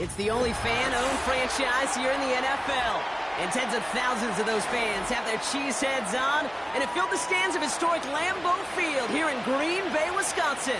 It's the only fan-owned franchise here in the NFL. And tens of thousands of those fans have their cheese heads on, and it filled the stands of historic Lambeau Field here in Green Bay, Wisconsin.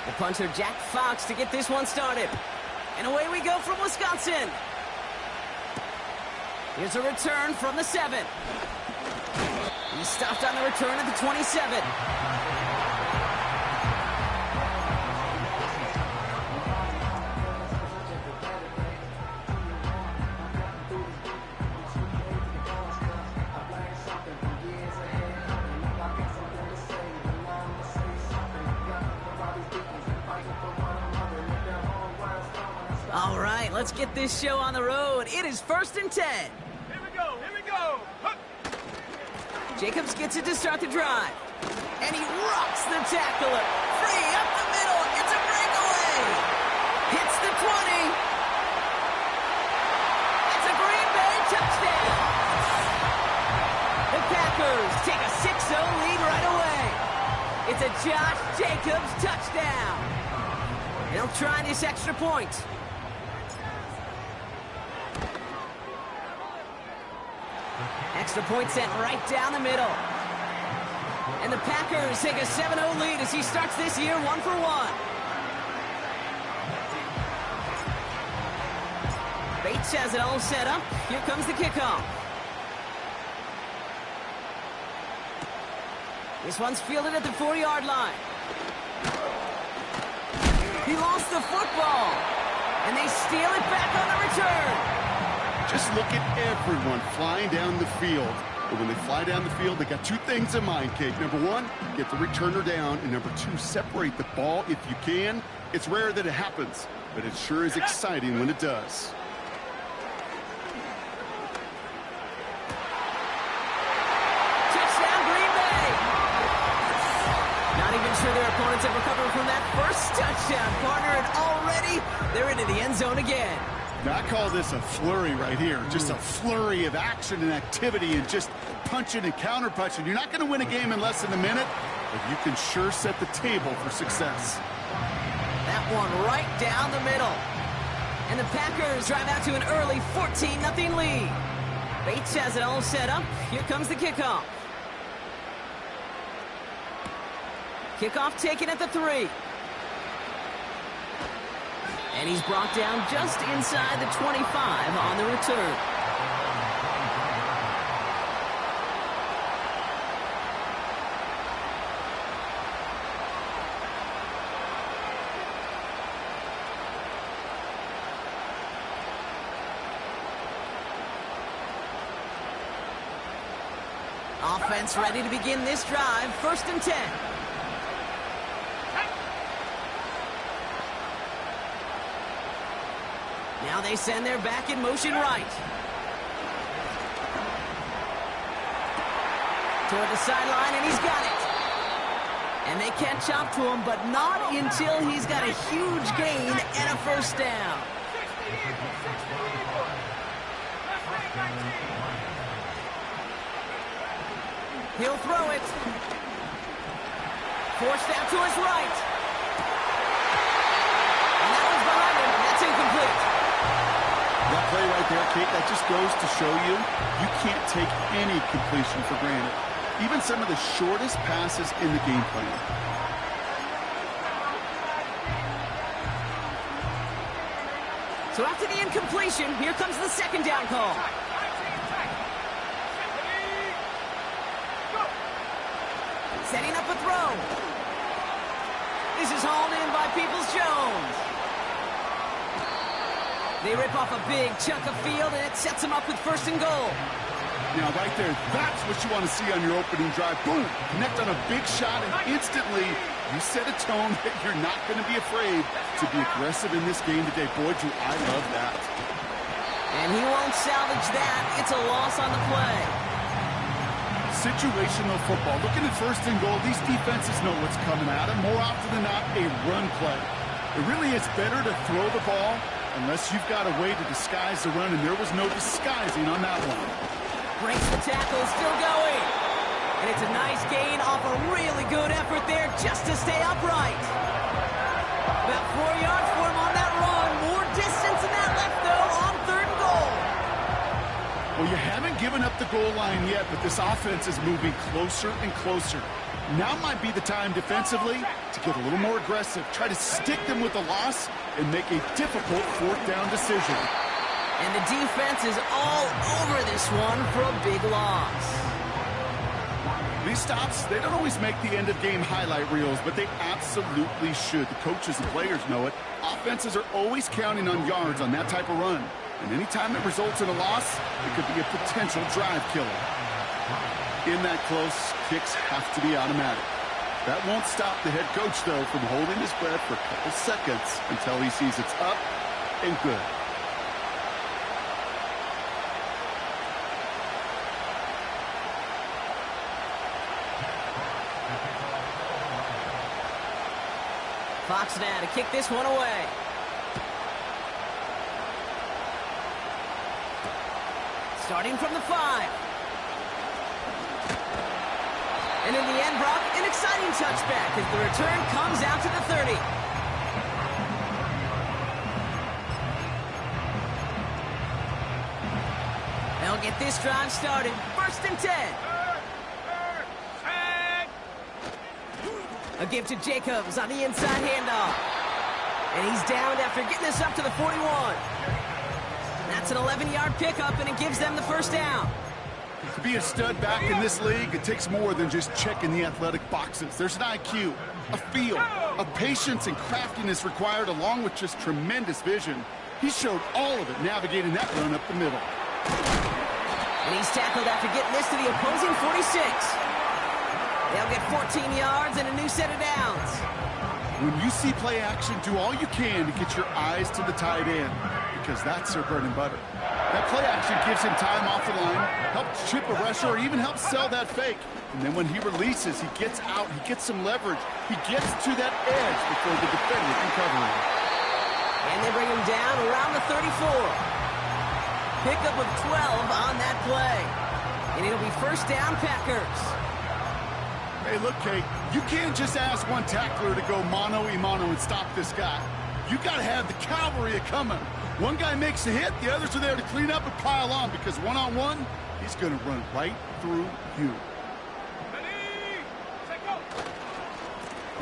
The punter, Jack Fox, to get this one started. And away we go from Wisconsin. Here's a return from the 7. He stopped on the return at the 27. All right, let's get this show on the road. It is 1st and 10. Here we go, here we go. Hup. Jacobs gets it to start the drive. And he rocks the tackler. Free up the middle. It's a breakaway. Hits the 20. It's a Green Bay touchdown. The Packers take a 6-0 lead right away. It's a Josh Jacobs touchdown. They'll try this extra point. Extra point sent right down the middle. And the Packers take a 7-0 lead as he starts this year 1-for-1. Bates has it all set up. Here comes the kickoff. This one's fielded at the 4-yard line. He lost the football. And they steal it back on the return. Just look at everyone flying down the field. But when they fly down the field, they got two things in mind, Kate. Number one, get the returner down. And number two, separate the ball if you can. It's rare that it happens, but it sure is exciting when it does. Touchdown, Green Bay! Not even sure their opponents have recovered from that first touchdown, partner, and already they're into the end zone again. Now, I call this a flurry right here. Just a flurry of action and activity and just punching and counter-punching. You're not going to win a game in less than a minute, but you can sure set the table for success. That one right down the middle. And the Packers drive out to an early 14-0 lead. Bates has it all set up. Here comes the kickoff. Kickoff taken at the 3. And he's brought down just inside the 25 on the return. Offense ready to begin this drive. 1st and 10. Now they send their back in motion right. Toward the sideline, and he's got it. And they catch up to him, but not until he's got a huge gain and a first down. He'll throw it. Forced out to his right. And that one's behind him. That's incomplete. That play right there, Kate, that just goes to show you, you can't take any completion for granted. Even some of the shortest passes in the game plan. So after the incompletion, here comes the 2nd down call. Setting up a throw. This is hauled in by Peoples-Jones. They rip off a big chunk of field, and it sets them up with 1st and goal. Now, right there, that's what you want to see on your opening drive. Boom! Connect on a big shot, and instantly, you set a tone that you're not going to be afraid to be aggressive in this game today. Boy, do I love that. And he won't salvage that. It's a loss on the play. situational football. Looking at first and goal, these defenses know what's coming at them. More often than not, a run play. It really is better to throw the ball unless you've got a way to disguise the run, and there was no disguising on that one. Breaks the tackle, still going. And it's a nice gain off a really good effort there just to stay upright. About 4 yards for him on that run. More distance than that left, though, on 3rd and goal. Well, you haven't given up the goal line yet, but this offense is moving closer and closer. Now might be the time defensively to get a little more aggressive. Try to stick them with a loss and make a difficult 4th down decision. And the defense is all over this one for a big loss. These stops, they don't always make the end-of-game highlight reels, but they absolutely should. The coaches and players know it. Offenses are always counting on yards on that type of run. And anytime it results in a loss, it could be a potential drive killer. In that close, kicks have to be automatic. That won't stop the head coach, though, from holding his breath for a couple seconds until he sees it's up and good. Fox now to kick this one away. Starting from the 5. And in the end, Brock, an exciting touchback as the return comes out to the 30. They'll get this drive started. 1st and 10. A give to Jacobs on the inside handoff. And he's down after getting this up to the 41. That's an 11-yard pickup, and it gives them the 1st down. To be a stud back in this league, it takes more than just checking the athletic boxes. There's an IQ, a feel, a patience and craftiness required, along with just tremendous vision. He showed all of it navigating that run up the middle. And he's tackled after getting this to the opposing 46. They'll get 14 yards and a new set of downs. When you see play action, do all you can to get your eyes to the tight end, because that's their bread and butter. That play action gives him time off the line, helps chip a rusher, or even helps sell that fake. And then when he releases, he gets out, he gets some leverage. He gets to that edge before the defender can cover him. And they bring him down around the 34. Pickup of 12 on that play. And it'll be 1st down, Packers. Hey, look, Kate, you can't just ask one tackler to go mano-a-mano and stop this guy. You got to have the cavalry coming. One guy makes a hit, the others are there to clean up and pile on, because one-on-one, he's going to run right through you.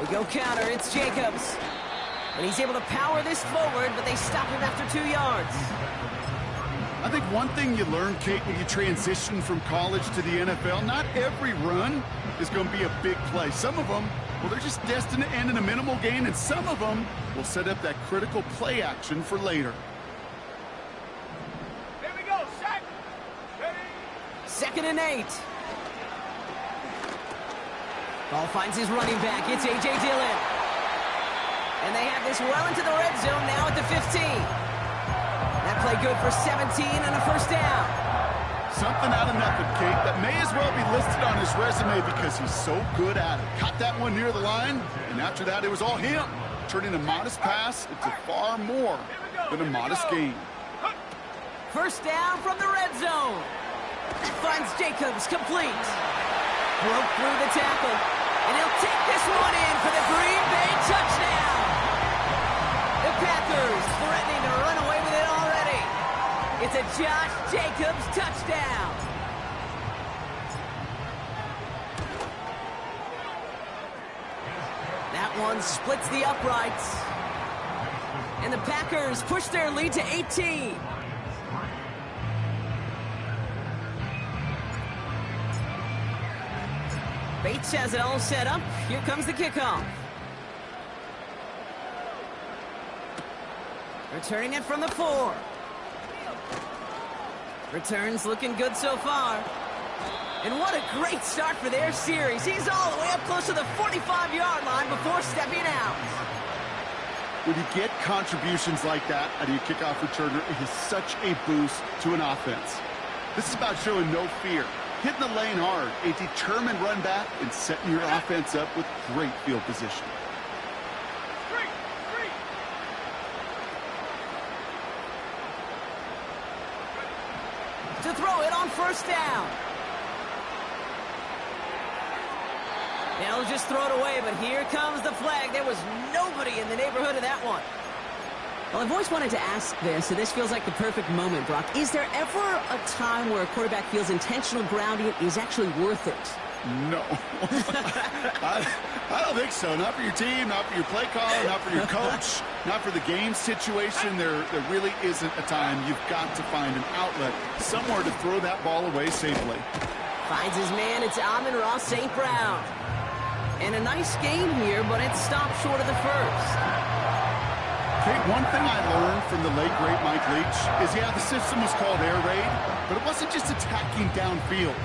We go counter, it's Jacobs. And he's able to power this forward, but they stop him after 2 yards. I think one thing you learn, Kate, when you transition from college to the NFL, not every run is going to be a big play. Some of them, well, they're just destined to end in a minimal gain, and some of them will set up that critical play action for later. Here we go, sack. 2nd and 8. Ball finds his running back. It's A.J. Dillon. And they have this well into the red zone now at the 15. That play good for 17 and a 1st down. Something out of nothing, Kate, that may as well be listed on his resume because he's so good at it. Caught that one near the line, and after that, it was all him, turning a modest pass into far more than a modest gain. 1st down from the red zone. That finds Jacobs complete. Broke through the tackle, and he'll take this one in for the Green Bay touchdown. The Packers threatening to run away with it already. It's a Josh Jacobs touchdown. That one splits the uprights. And the Packers push their lead to 18. Bates has it all set up. Here comes the kickoff. Returning it from the 4. Returns looking good so far. And what a great start for their series. He's all the way up close to the 45-yard line before stepping out. When you get contributions like that out of your kickoff returner, it is such a boost to an offense. This is about showing no fear. Hitting the lane hard, a determined run back, and setting your offense up with great field position. To throw it on first down. They'll just throw it away, but here comes the flag. There was nobody in the neighborhood of that one. Well, I've always wanted to ask this, and this feels like the perfect moment, Brock. Is there ever a time where a quarterback feels intentional grounding is actually worth it? No. I don't think so. Not for your team, not for your play caller, not for your coach, not for the game situation. There really isn't a time. You've got to find an outlet, somewhere to throw that ball away safely. Finds his man. It's Amon-Ra St. Brown. And a nice game here, but it stopped short of the first. Okay, one thing I learned from the late, great Mike Leach is, yeah, the system was called air raid, but it wasn't just attacking downfield.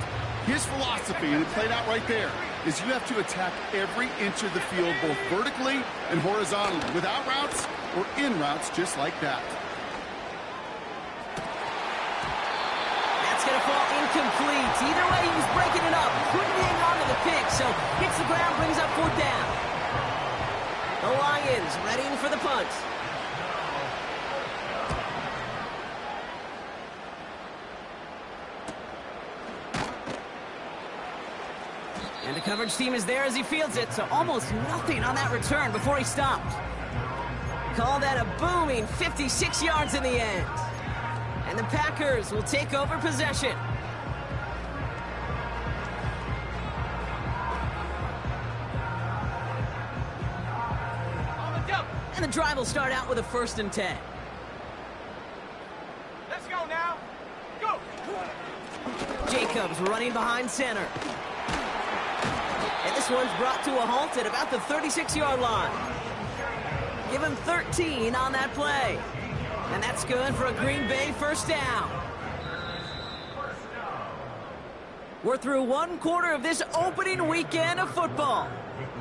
His philosophy, and it played out right there, is you have to attack every inch of the field, both vertically and horizontally, without routes or in routes, just like that. That's going to fall incomplete. Either way, he was breaking it up. Couldn't hang on to the pick, so hits the ground, brings up fourth down. The Lions readying for the punt. And the coverage team is there as he fields it, so almost nothing on that return before he stopped. Call that a booming 56 yards in the end. And the Packers will take over possession. And the drive will start out with a 1st and 10. Let's go now. Go. Jacobs running behind center. And this one's brought to a halt at about the 36-yard line. Give him 13 on that play. And that's good for a Green Bay 1st down. We're through one quarter of this opening weekend of football.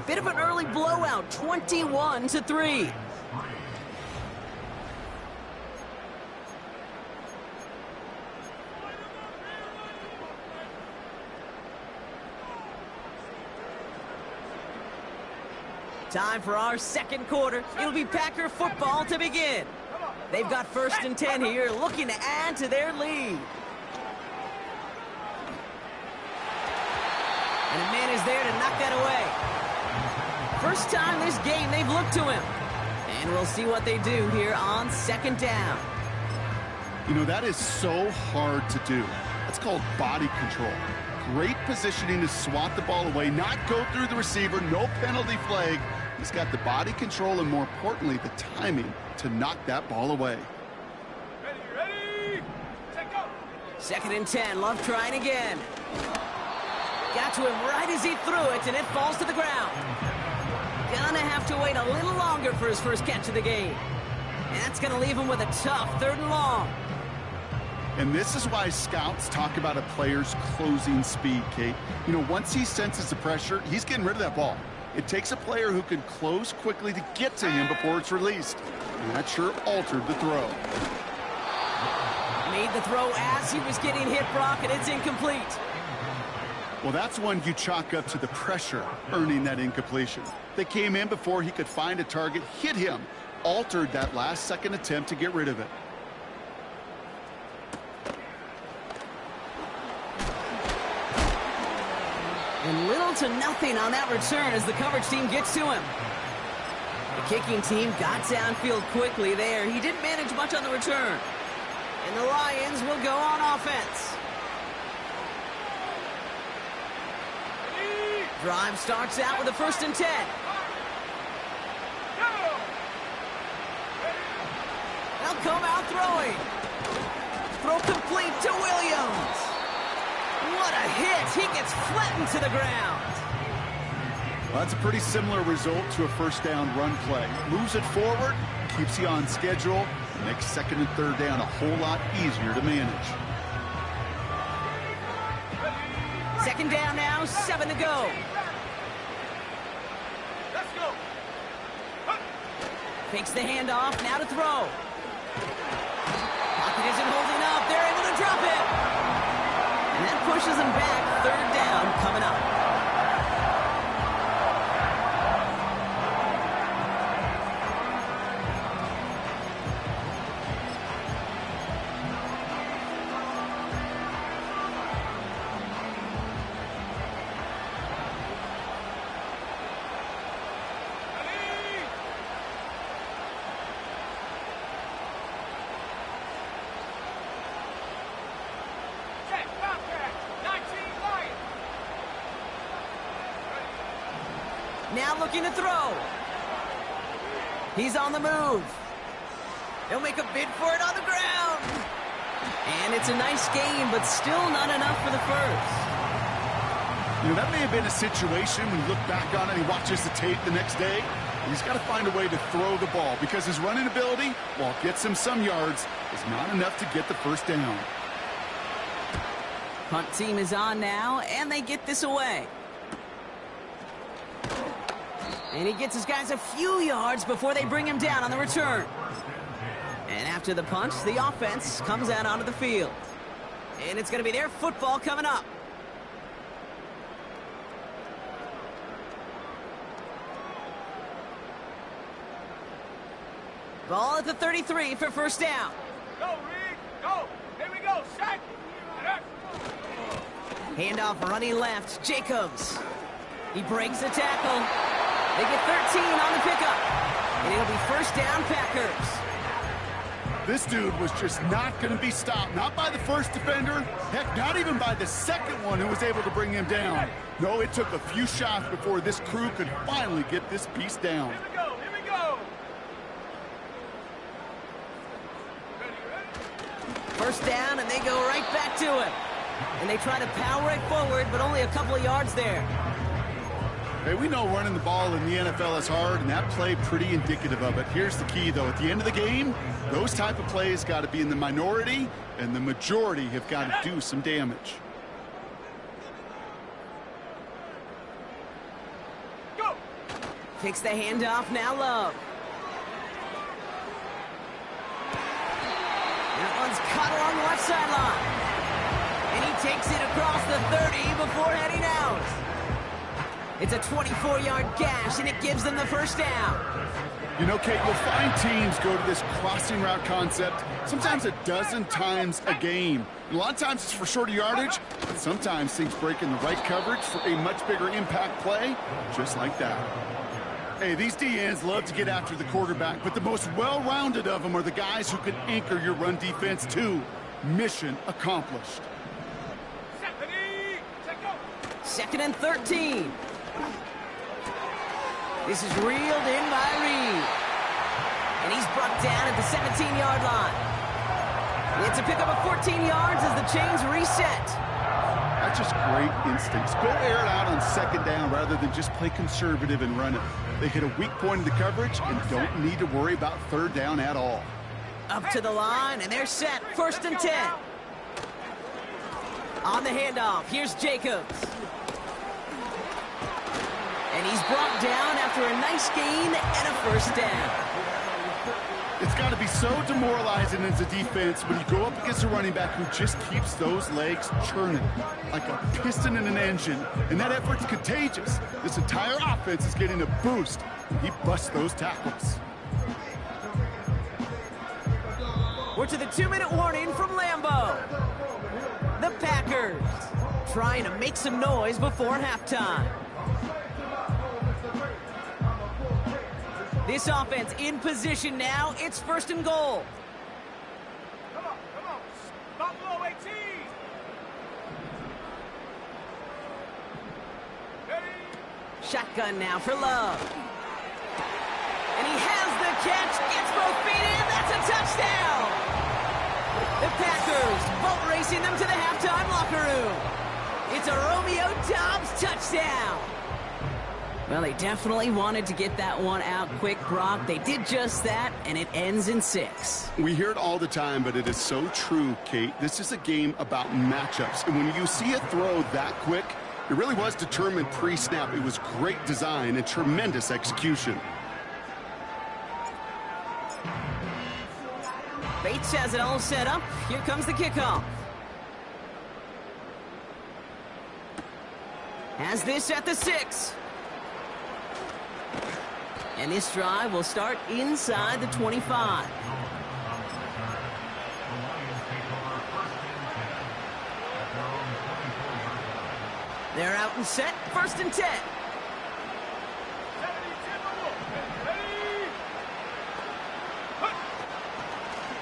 Bit of an early blowout, 21-3. Time for our second quarter. It'll be Packer football to begin. They've got 1st and 10 here, looking to add to their lead. And a man is there to knock that away. First time this game they've looked to him. And we'll see what they do here on 2nd down. You know, that is so hard to do. That's called body control. Great positioning to swat the ball away, not go through the receiver, no penalty flag. He's got the body control and, more importantly, the timing to knock that ball away. Ready, take go. 2nd and 10, Love trying again. Got to him right as he threw it, and it falls to the ground. Gonna have to wait a little longer for his first catch of the game. And that's gonna leave him with a tough 3rd and long. And this is why scouts talk about a player's closing speed, Kate. You know, once he senses the pressure, he's getting rid of that ball. It takes a player who can close quickly to get to him before it's released. And that sure altered the throw. Made the throw as he was getting hit, Brock, and it's incomplete. Well, that's one you chalk up to the pressure earning that incompletion. They came in before he could find a target, hit him, altered that last-second attempt to get rid of it. And little to nothing on that return as the coverage team gets to him. The kicking team got downfield quickly there. He didn't manage much on the return. And the Lions will go on offense. Drive starts out with a 1st and 10. They'll come out throwing. Throw complete to Williams. What a hit. He gets flattened to the ground. Well, that's a pretty similar result to a 1st down run play. Moves it forward, keeps you on schedule, makes 2nd and 3rd down a whole lot easier to manage. 2nd down now, 7 to go. Let's go. Fakes the handoff, now to throw. Pocket isn't holding up. They're able to drop it. And that pushes him back third down coming up. Check, Wildcat, 19 Lions. Now looking to throw. He's on the move. He'll make a bid for it on the ground. And it's a nice game, but still not enough for the first. You know, that may have been a situation when you look back on it and he watches the tape the next day. He's got to find a way to throw the ball because his running ability, while it gets him some yards, is not enough to get the first down. Punt team is on now, and they get this away. And he gets his guys a few yards before they bring him down on the return. And after the punt, the offense comes out onto the field. And it's going to be their football coming up. Ball at the 33 for first down. Go, Reed, go. Here we go, set. Handoff running left, Jacobs. He breaks the tackle. They get 13 on the pickup. And it'll be first down, Packers. This dude was just not going to be stopped. Not by the first defender. Heck, not even by the second one who was able to bring him down. No, it took a few shots before this crew could finally get this piece down. Here we go, here we go. First down, and they go right back to it. And they try to power it forward, but only a couple of yards there. Hey, we know running the ball in the NFL is hard, and that play pretty indicative of it. Here's the key, though. At the end of the game, those type of plays got to be in the minority, and the majority have got to do some damage. Go. Takes the handoff, now Love. That one's caught along the left sideline. And he takes it across the 30 before heading out. It's a 24-yard gash, and it gives them the first down. You know, Kate, you'll find teams go to this crossing route concept sometimes a dozen times a game. And a lot of times it's for shorter yardage, but sometimes things break in the right coverage for a much bigger impact play, just like that. Hey, these DNs love to get after the quarterback, but the most well-rounded of them are the guys who can anchor your run defense too. Mission accomplished. Set, ready, set, go. Second and 13. This is reeled in by Reed. And he's brought down at the 17-yard line. It's a pickup of 14 yards as the chains reset. That's just great instincts. Go air it out on second down rather than just play conservative and run it. They hit a weak point in the coverage and don't need to worry about third down at all. Up to the line, and they're set. First and 10. On the handoff, here's Jacobs. And he's brought down after a nice gain and a first down. It's got to be so demoralizing as a defense when you go up against a running back who just keeps those legs churning like a piston in an engine. And that effort's contagious. This entire offense is getting a boost when he busts those tackles. We're to the 2-minute warning from Lambeau. The Packers trying to make some noise before halftime. This offense in position now. It's first and goal. Come on, come on. Buffalo 18. Ready. Shotgun now for Love. And he has the catch, gets both feet in, that's a touchdown! The Packers boat racing them to the halftime locker room. It's a Romeo Doubs touchdown. Well, they definitely wanted to get that one out quick, Brock. They did just that, and it ends in 6. We hear it all the time, but it is so true, Kate. This is a game about matchups. And when you see a throw that quick, it really was determined pre-snap. It was great design and tremendous execution. Bates has it all set up. Here comes the kickoff. Has this at the 6. And this drive will start inside the 25. They're out and set, 1st and 10.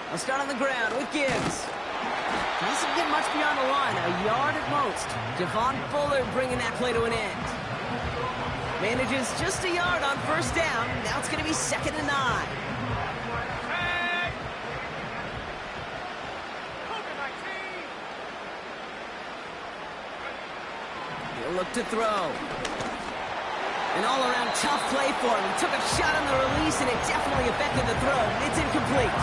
They'll start on the ground with Gibbs. Doesn't get much beyond the line, a yard at most. Devon Fuller bringing that play to an end. Manages just a yard on 1st down. Now it's going to be 2nd and 9. He'll look to throw. An all-around tough play for him. He took a shot on the release, and it definitely affected the throw. It's incomplete.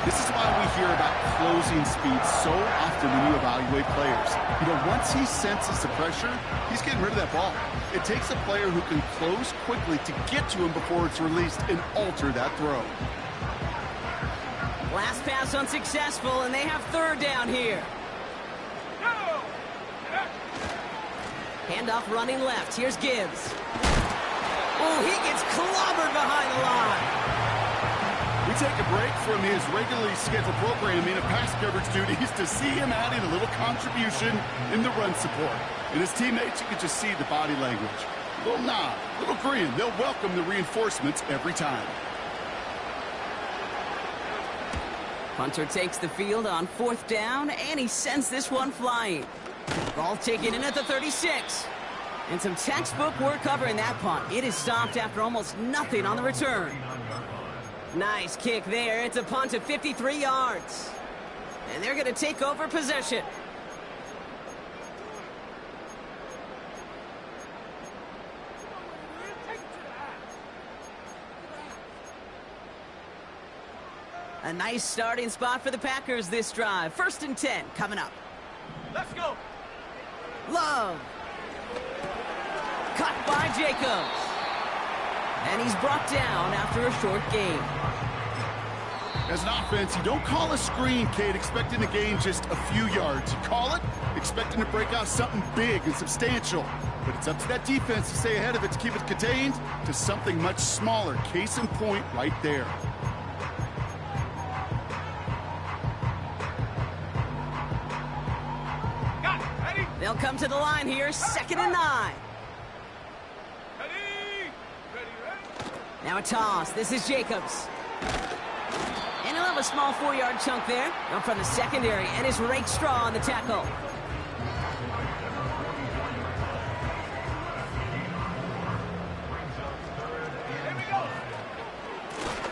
This is why we hear about closing speed so often when you evaluate players. You know, once he senses the pressure, he's getting rid of that ball. It takes a player who can close quickly to get to him before it's released and alter that throw. Last pass unsuccessful, and they have 3rd down here. Handoff running left. Here's Gibbs. Oh, he gets clobbered behind the line. We take a break from his regularly scheduled programming of pass coverage duties to see him adding a little contribution in the run support. And his teammates, you can just see the body language. A little nod, a little grin. They'll welcome the reinforcements every time. Punter takes the field on 4th down, and he sends this one flying. Ball taken in at the 36. And some textbook work covering that punt. It is stopped after almost nothing on the return. Nice kick there. It's a punt of 53 yards. And they're going to take over possession. A nice starting spot for the Packers this drive. 1st and 10 coming up. Let's go. Love. Cut by Jacobs. And he's brought down after a short gain. As an offense, you don't call a screen, Kate, expecting to gain just a few yards. You call it expecting to break out something big and substantial. But it's up to that defense to stay ahead of it, to keep it contained to something much smaller. Case in point right there. Got it. Ready? They'll come to the line here, 2nd and 9. Now a toss. This is Jacobs. And he'll have a small 4-yard chunk there. Up from the secondary, and is Rake Straw on the tackle.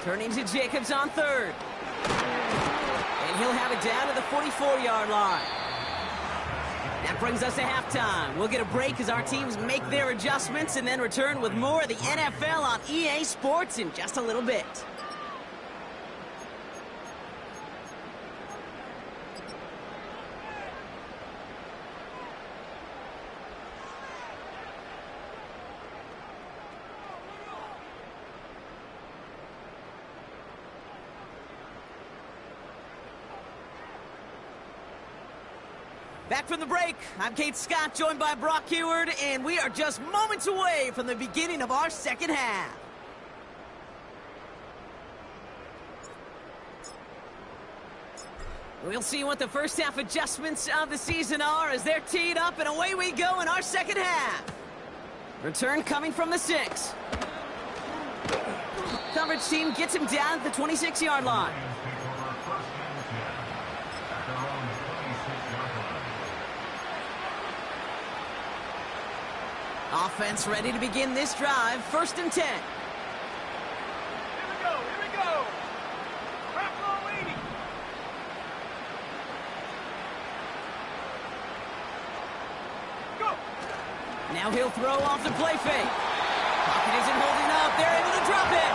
Turning to Jacobs on 3rd. And he'll have it down to the 44-yard line. That brings us to halftime. We'll get a break as our teams make their adjustments and then return with more of the NFL on EA Sports in just a little bit. Back from the break, I'm Kate Scott, joined by Brock Heward, and we are just moments away from the beginning of our 2nd half. We'll see what the 1st half adjustments of the season are as they're teed up, and away we go in our 2nd half. Return coming from the 6. Coverage team gets him down at the 26-yard line. Offense ready to begin this drive. 1st and 10. Here we go. Here we go. Wrap on 80. Go. Now he'll throw off the play fake. Pocket isn't holding up. They're able to drop it.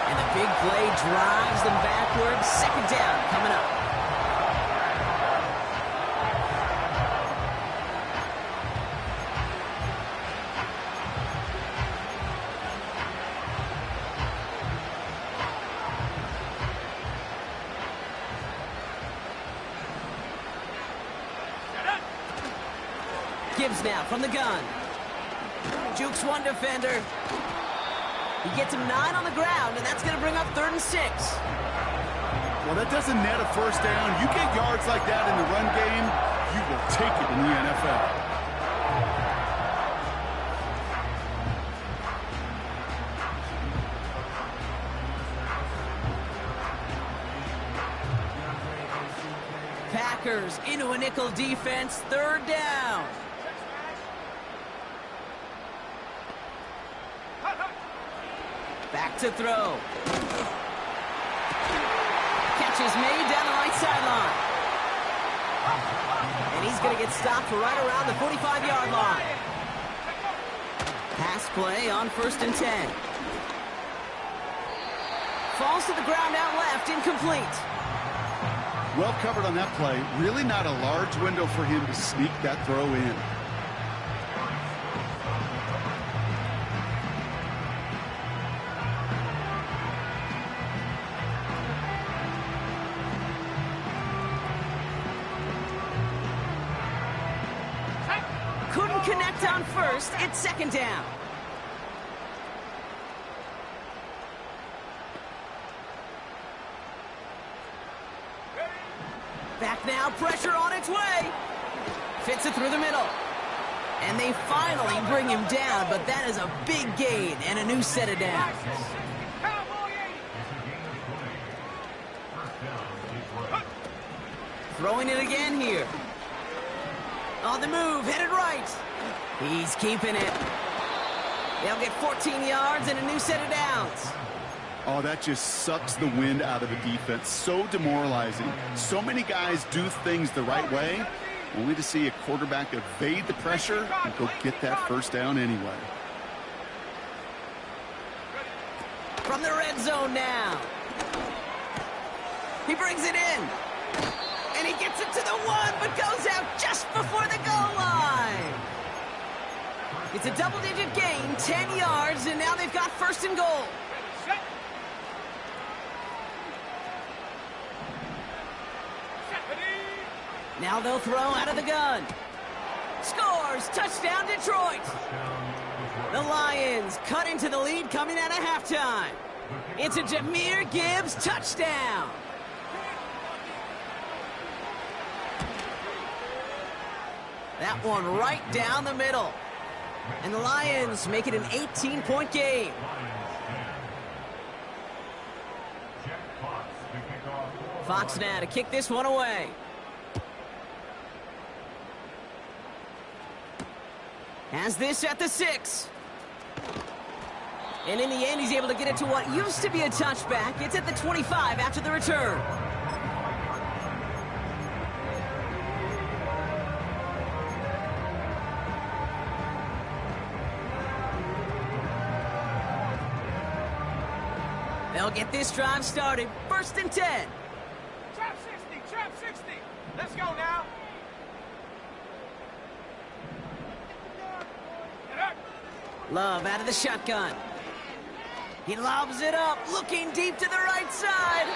And the big play drives them backwards. 2nd down coming up. Gibbs now from the gun. Jukes one defender. He gets him 9 on the ground, and that's going to bring up 3rd and 6. Well, that doesn't net a first down. You get yards like that in the run game, you will take it in the NFL. Packers into a nickel defense, 3rd down. Back to throw. Catch is made down the right sideline. And he's going to get stopped right around the 45-yard line. Pass play on 1st and 10. Falls to the ground out left, incomplete. Well covered on that play. Really not a large window for him to sneak that throw in. Couldn't connect on 1st. It's 2nd down. Back now, pressure on its way. Fits it through the middle. And they finally bring him down, but that is a big gain and a new set of downs. Throwing it again here. On the move, headed right. He's keeping it. They'll get 14 yards and a new set of downs. Oh, that just sucks the wind out of the defense. So demoralizing. So many guys do things the right way, only to see a quarterback evade the pressure and go get that first down anyway. From the red zone now. He brings it in. And he gets it to the 1, but goes out just before the goal line. It's a double-digit gain, 10 yards, and now they've got 1st and goal. Now they'll throw out of the gun. Scores! Touchdown, Detroit! The Lions cut into the lead coming out of halftime. It's a Jahmyr Gibbs touchdown. That one right down the middle. And the Lions make it an 18-point game. Fox now to kick this one away. Has this at the 6. And in the end, he's able to get it to what used to be a touchback. It's at the 25 after the return. They'll get this drive started. 1st and 10. Trap 60, trap 60. Let's go now. Love out of the shotgun. He lobs it up, looking deep to the right side.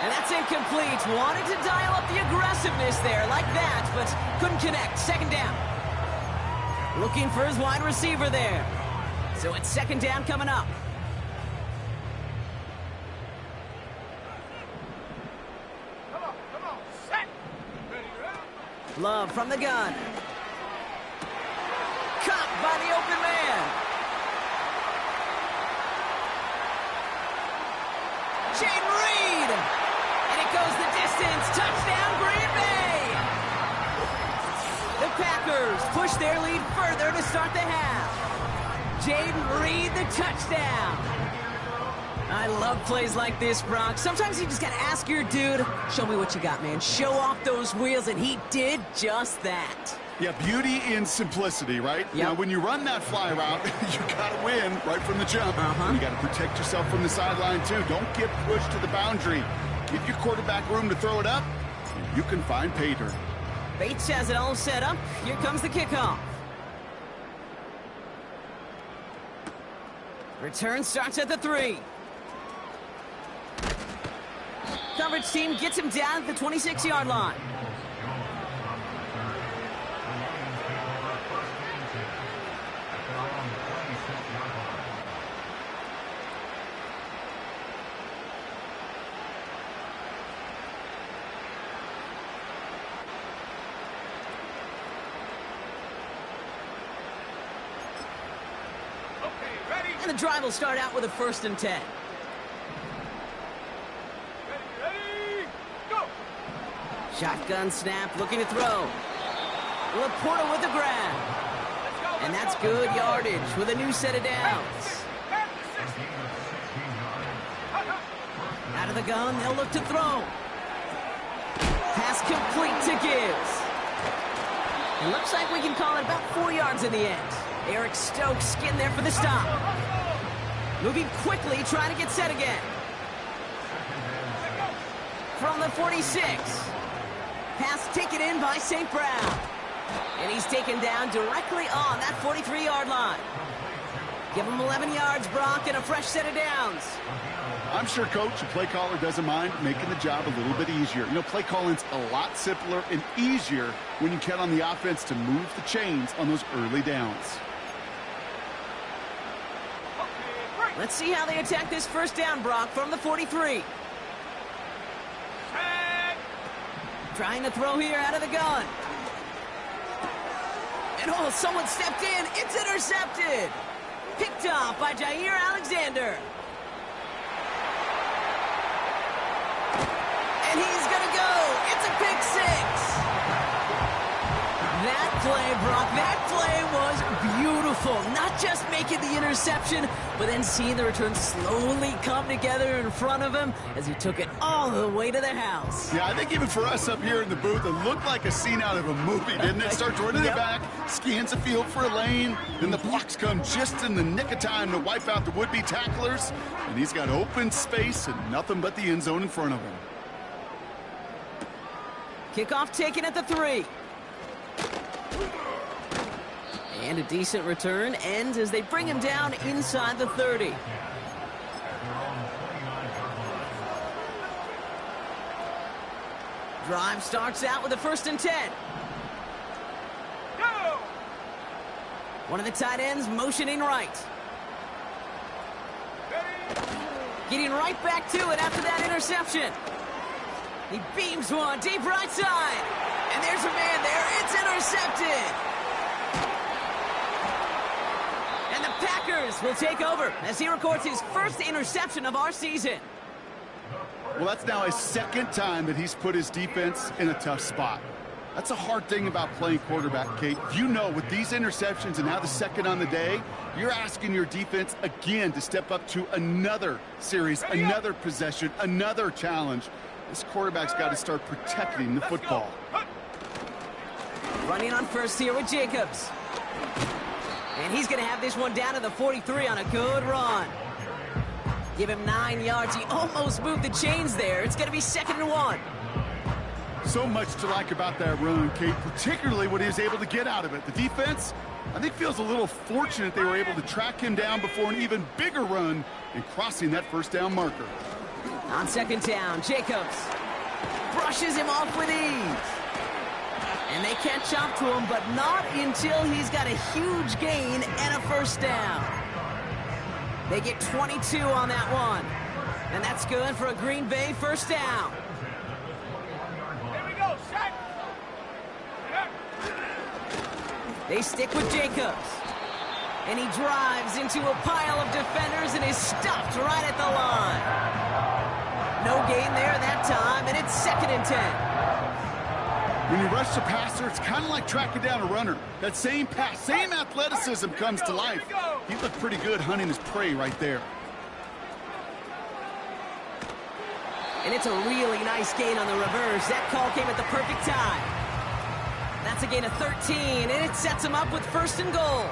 And that's incomplete. Wanted to dial up the aggressiveness there like that, but couldn't connect. 2nd down. Looking for his wide receiver there. So it's 2nd down coming up. Come on, set. Ready. Love from the gun. Caught by the open man. Jaden Reed. And it goes the distance. Touchdown, Green Bay. The Packers push their lead further to start the half. Jaden Reed, the touchdown. I love plays like this, Brock. Sometimes you just got to ask your dude, show me what you got, man. Show off those wheels, and he did just that. Yeah, beauty in simplicity, right? Yep. Now, when you run that fly route, you got to win right from the jump. You got to protect yourself from the sideline, too. Don't get pushed to the boundary. Give your quarterback room to throw it up, and you can find pay dirt. Bates has it all set up. Here comes the kickoff. Return starts at the 3. Coverage team gets him down at the 26-yard line. And the drive will start out with a 1st and 10. Ready, go! Shotgun snap, looking to throw. Laporta with the grab. And that's good yardage with a new set of downs. Out of the gun, they'll look to throw. Pass complete to Gibbs. It looks like we can call it about 4 yards in the end. Eric Stokes getting there for the stop. Moving quickly, trying to get set again. From the 46. Pass taken in by St. Brown. And he's taken down directly on that 43-yard line. Give him 11 yards, Brock, and a fresh set of downs. I'm sure, Coach, the play caller doesn't mind making the job a little bit easier. You know, play calling's a lot simpler and easier when you count on the offense to move the chains on those early downs. Let's see how they attack this 1st down, Brock, from the 43. Trying to throw here out of the gun. And oh, someone stepped in. It's intercepted. Picked off by Jair Alexander. And he's going to go. It's a pick 6. That play, Brock, that play was beautiful. Not just making the interception, but then seeing the return slowly come together in front of him as he took it all the way to the house. Yeah, I think even for us up here in the booth, it looked like a scene out of a movie, didn't it? Starts running it back, scans the field for a lane, then the blocks come just in the nick of time to wipe out the would-be tacklers, and he's got open space and nothing but the end zone in front of him. Kickoff taken at the 3. And a decent return ends as they bring him down inside the 30. Drive starts out with a 1st and 10. Go! One of the tight ends motioning right. Getting right back to it after that interception. He beams one deep right side. And there's a man there. It's intercepted. And the Packers will take over as he records his 1st interception of our season. Well, that's now his 2nd time that he's put his defense in a tough spot. That's a hard thing about playing quarterback, Kate. You know, with these interceptions and now the 2nd on the day, you're asking your defense again to step up to another series, another possession, another challenge. This quarterback's got to start protecting the football. Running on 1st here with Jacobs. And he's going to have this one down to the 43 on a good run. Give him 9 yards. He almost moved the chains there. It's going to be 2nd and 1. So much to like about that run, Kate, particularly what he was able to get out of it. The defense, I think, feels a little fortunate they were able to track him down before an even bigger run and crossing that 1st down marker. On 2nd down, Jacobs brushes him off with ease. And they catch up to him, but not until he's got a huge gain and a 1st down. They get 22 on that one. And that's good for a Green Bay 1st down. Here we go, set! They stick with Jacobs. And he drives into a pile of defenders and is stopped right at the line. No gain there that time, and it's 2nd and 10. When you rush the passer, it's kind of like tracking down a runner. That same pass, same athleticism comes to life. He looked pretty good hunting his prey right there. And it's a really nice gain on the reverse. That call came at the perfect time. That's a gain of 13, and it sets him up with 1st and goal.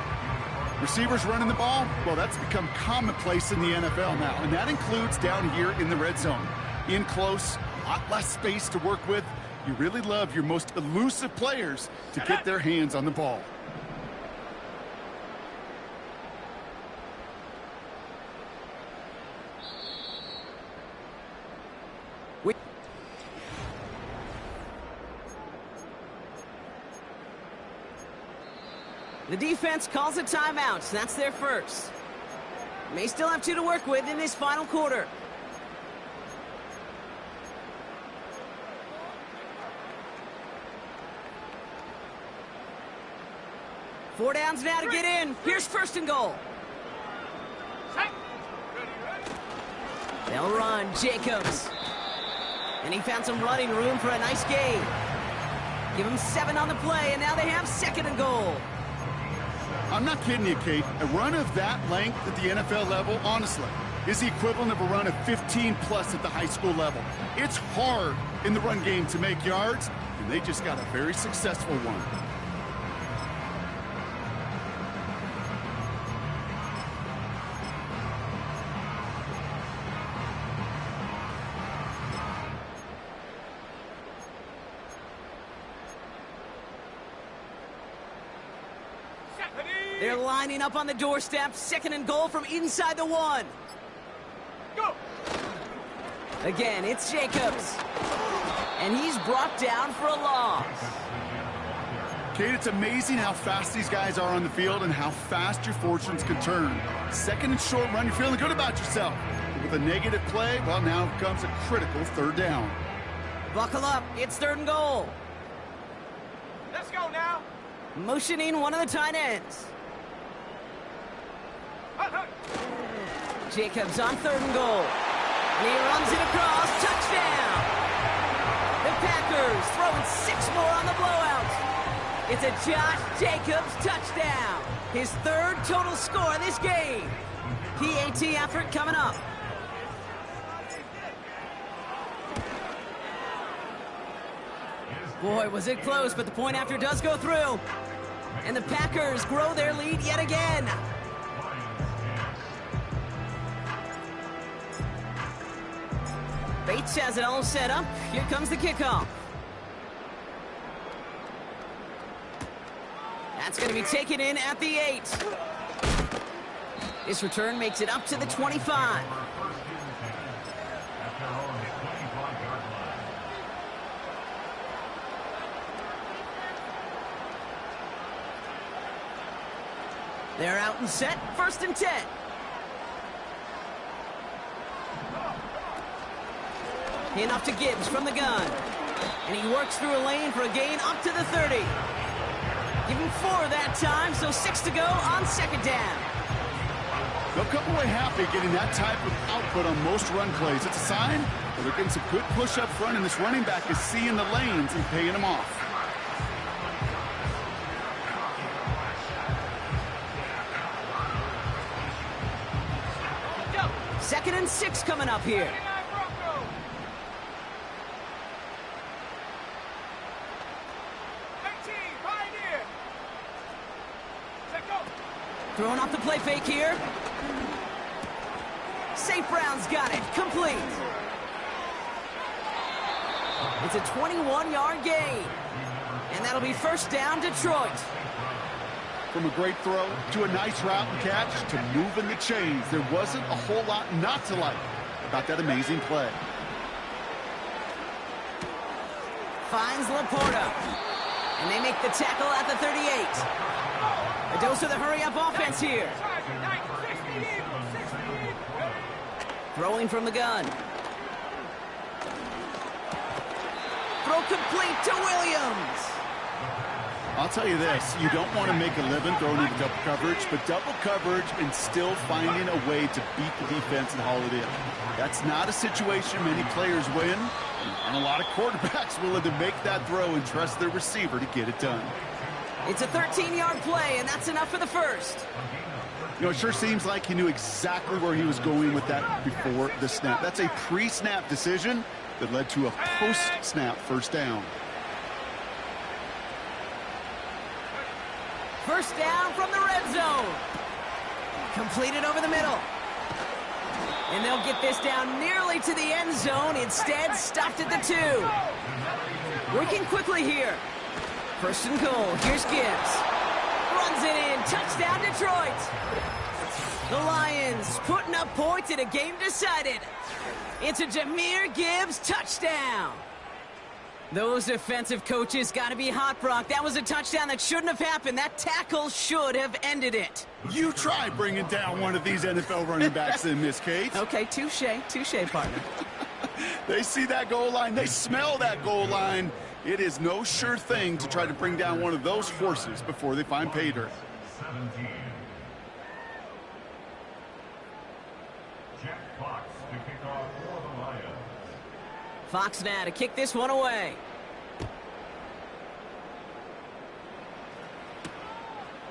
Receivers running the ball, well, that's become commonplace in the NFL now, and that includes down here in the red zone. In close, a lot less space to work with. You really love your most elusive players to get their hands on the ball. The defense calls a timeout. That's their 1st. May still have 2 to work with in this final quarter. Four downs now to get in. Here's 1st and goal. They'll run, Jacobs. And he found some running room for a nice gain. Give him 7 on the play, and now they have 2nd and goal. I'm not kidding you, Kate. A run of that length at the NFL level, honestly, is the equivalent of a run of 15-plus at the high school level. It's hard in the run game to make yards, and they just got a very successful one. They're lining up on the doorstep. 2nd and goal from inside the 1. Go! Again, it's Jacobs. And he's brought down for a loss. Kate, it's amazing how fast these guys are on the field and how fast your fortunes can turn. 2nd and short run, you're feeling good about yourself. But with a negative play, well, now comes a critical 3rd down. Buckle up. It's 3rd and goal. Let's go now. Motioning one of the tight ends. Jacobs on 3rd and goal. And he runs it across. Touchdown! The Packers throwing 6 more on the blowout. It's a Josh Jacobs touchdown. His 3rd total score in this game. PAT effort coming up. Boy, was it close, but the point after does go through. And the Packers grow their lead yet again. Bates has it all set up. Here comes the kickoff. That's going to be taken in at the 8. This return makes it up to the 25. They're out and set. 1st and 10. Hand off to Gibbs from the gun. And he works through a lane for a gain up to the 30. Give him 4 that time, so 6 to go on 2nd down. They'll come away happy getting that type of output on most run plays. It's a sign that they're getting some good push up front, and this running back is seeing the lanes and paying them off. Go! 2nd and 6 coming up here. Throwing off the play fake here. St. Brown's got it. Complete. It's a 21-yard gain. And that'll be 1st down, Detroit. From a great throw to a nice route and catch to moving the chains, there wasn't a whole lot not to like about that amazing play. Finds Laporta. And they make the tackle at the 38. A dose of the hurry-up offense here. Throwing from the gun. Throw complete to Williams. I'll tell you this, you don't want to make a living throwing into double coverage, but double coverage and still finding a way to beat the defense and haul it in. That's not a situation many players win, and a lot of quarterbacks willing to make that throw and trust their receiver to get it done. It's a 13-yard play, and that's enough for the 1st. You know, it sure seems like he knew exactly where he was going with that before the snap. That's a pre-snap decision that led to a post-snap 1st down. 1st down from the red zone. Completed over the middle. And they'll get this down nearly to the end zone. Instead, stopped at the 2. Working quickly here. 1st and goal. Here's Gibbs. Runs it in. Touchdown, Detroit. The Lions putting up points in a game decided. It's a Jahmyr Gibbs touchdown. Those defensive coaches got to be hot, Brock. That was a touchdown that shouldn't have happened. That tackle should have ended it. You try bringing down one of these NFL running backs in, Miss Kate. Okay, touche, partner. They see that goal line. They smell that goal line. It is no sure thing to try to bring down one of those horses before they find pay dirt. 17. Jack Fox to kick off Fox now to kick this one away.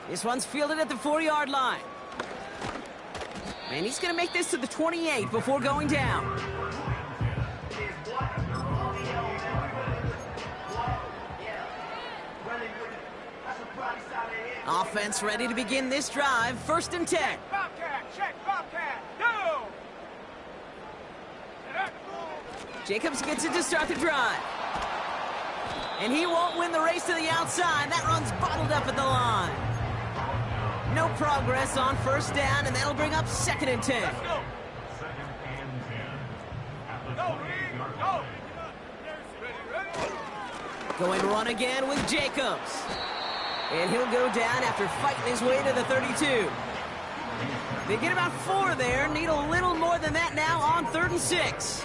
This one's fielded at the 4-yard line. And he's going to make this to the 28 before going down. Offense ready to begin this drive. 1st and 10. Bobcat, check, Bobcat, go! Jacobs gets it to start the drive. And he won't win the race to the outside. That run's bottled up at the line. No progress on 1st down, and that'll bring up 2nd and 10. Let's go! Go, Reed, go! Ready, ready? Going run again with Jacobs. And he'll go down after fighting his way to the 32. They get about 4 there. Need a little more than that now on 3rd and 6.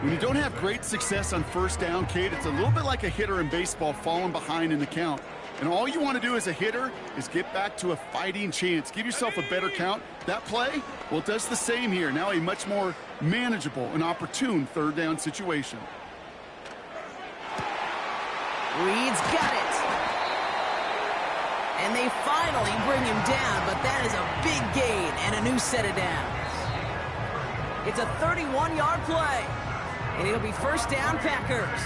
When you don't have great success on 1st down, Kate, it's a little bit like a hitter in baseball falling behind in the count. And all you want to do as a hitter is get back to a fighting chance. Give yourself a better count. That play, well, it does the same here. Now a much more manageable and opportune 3rd down situation. Reed's got it. And they finally bring him down, but that is a big gain and a new set of downs. It's a 31-yard play, and it'll be 1st down Packers.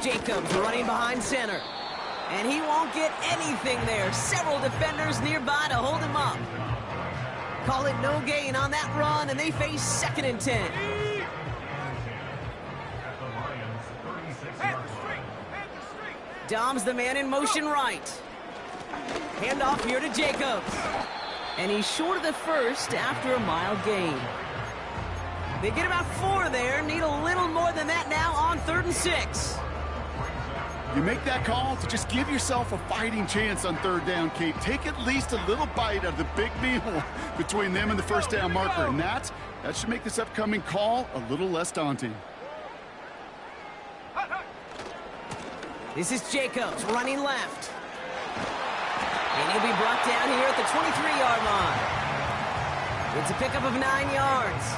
Jacobs running behind center. And he won't get anything there. Several defenders nearby to hold him up. Call it no gain on that run, and they face 2nd and 10. Dom's the man in motion right. Handoff here to Jacobs. And he's short of the 1st after a mile gain. They get about 4 there. Need a little more than that now on 3rd and 6. You make that call to just give yourself a fighting chance on 3rd down, Kate. Take at least a little bite of the big meal between them and the 1st down marker. And that should make this upcoming call a little less daunting. This is Jacobs running left. And he'll be brought down here at the 23-yard line. It's a pickup of 9 yards.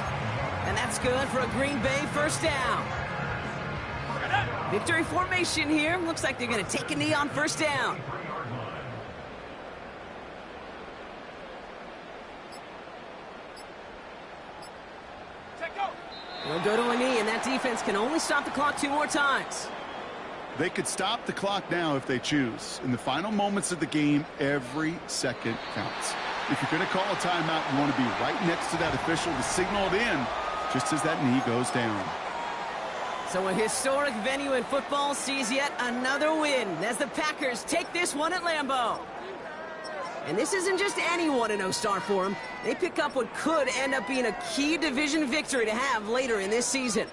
And that's good for a Green Bay 1st down. Victory formation here. Looks like they're going to take a knee on 1st down. They'll go to a knee, and that defense can only stop the clock 2 more times. They could stop the clock now if they choose. In the final moments of the game, every second counts. If you're going to call a timeout, you want to be right next to that official to signal it in just as that knee goes down. So a historic venue in football sees yet another win as the Packers take this one at Lambeau. And this isn't just any 1-0 start for them. They pick up what could end up being a key division victory to have later in this season.